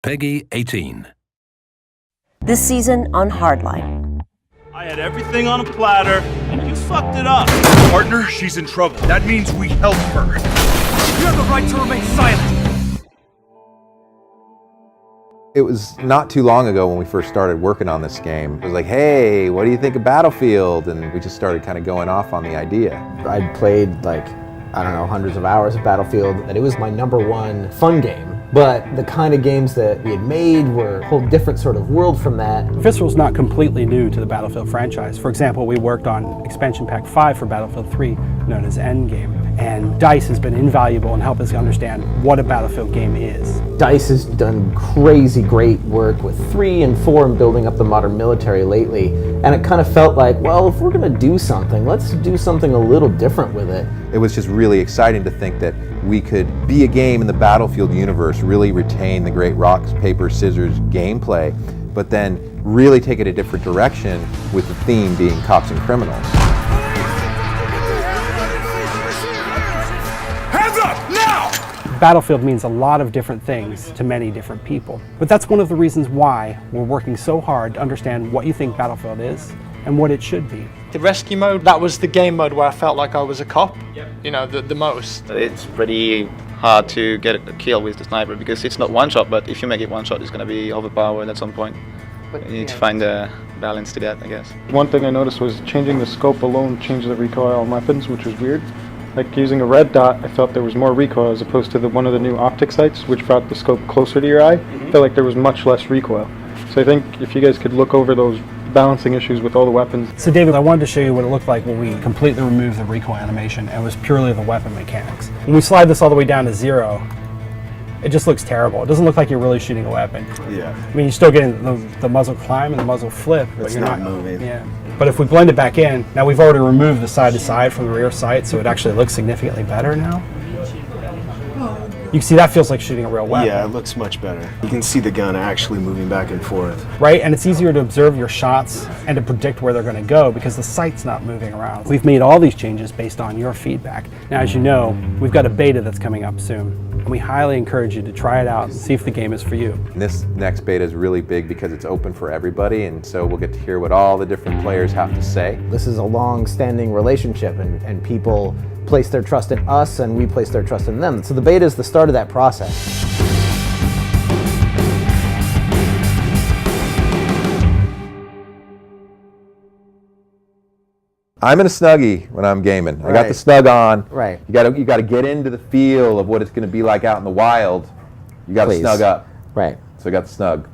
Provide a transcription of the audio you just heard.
Peggy 18. This season on Hardline. I had everything on a platter, and you fucked it up. Partner, she's in trouble. That means we help her. You have the right to remain silent. It was not too long ago when we first started working on this game. It was like, hey, what do you think of Battlefield? And we just started kind of going off on the idea. I'd played hundreds of hours of Battlefield, and it was my #1 fun game. But the kind of games that we had made were a whole different sort of world from that. Visceral's not completely new to the Battlefield franchise. For example, we worked on expansion pack 5 for Battlefield 3, known as Endgame. And DICE has been invaluable in helping us understand what a Battlefield game is. DICE has done crazy great work with 3 and 4 and building up the modern military lately. And it kind of felt like, well, if we're gonna do something, let's do something a little different with it. It was just really exciting to think that we could be a game in the Battlefield universe, really retain the great rock, paper, scissors gameplay, but then really take it a different direction with the theme being cops and criminals. Hands up, now! Battlefield means a lot of different things to many different people. But that's one of the reasons why we're working so hard to understand what you think Battlefield is and what it should be. The rescue mode, that was the game mode where I felt like I was a cop, you know, the most. It's pretty hard to get a kill with the sniper because it's not one shot, but if you make it one shot, it's going to be overpowered at some point. But you need to find a balance to that, I guess. One thing I noticed was changing the scope alone changed the recoil on weapons, which was weird. Like using a red dot, I felt there was more recoil as opposed to one of the new optic sights, which brought the scope closer to your eye. I felt like there was much less recoil. So I think if you guys could look over those balancing issues with all the weapons. So David, I wanted to show you what it looked like when we completely removed the recoil animation and it was purely the weapon mechanics. When we slide this all the way down to 0, it just looks terrible. It doesn't look like you're really shooting a weapon. Yeah. I mean, you're still getting the muzzle climb and the muzzle flip, but you're not moving. Yeah. But if we blend it back in, now we've already removed the side to side from the rear sight, so it actually looks significantly better now. You can see that feels like shooting a real weapon. Yeah, it looks much better. You can see the gun actually moving back and forth. Right, and it's easier to observe your shots and to predict where they're going to go because the sight's not moving around. We've made all these changes based on your feedback. Now, as you know, we've got a beta that's coming up soon, and we highly encourage you to try it out and see if the game is for you. And this next beta is really big because it's open for everybody, and so we'll get to hear what all the different players have to say. This is a long-standing relationship, and people place their trust in us and we place their trust in them. So the beta is the start of that process. I'm in a Snuggie when I'm gaming. I got the snug on. Right. You got to get into the feel of what it's going to be like out in the wild. You got to snug up. Right. So I got the snug.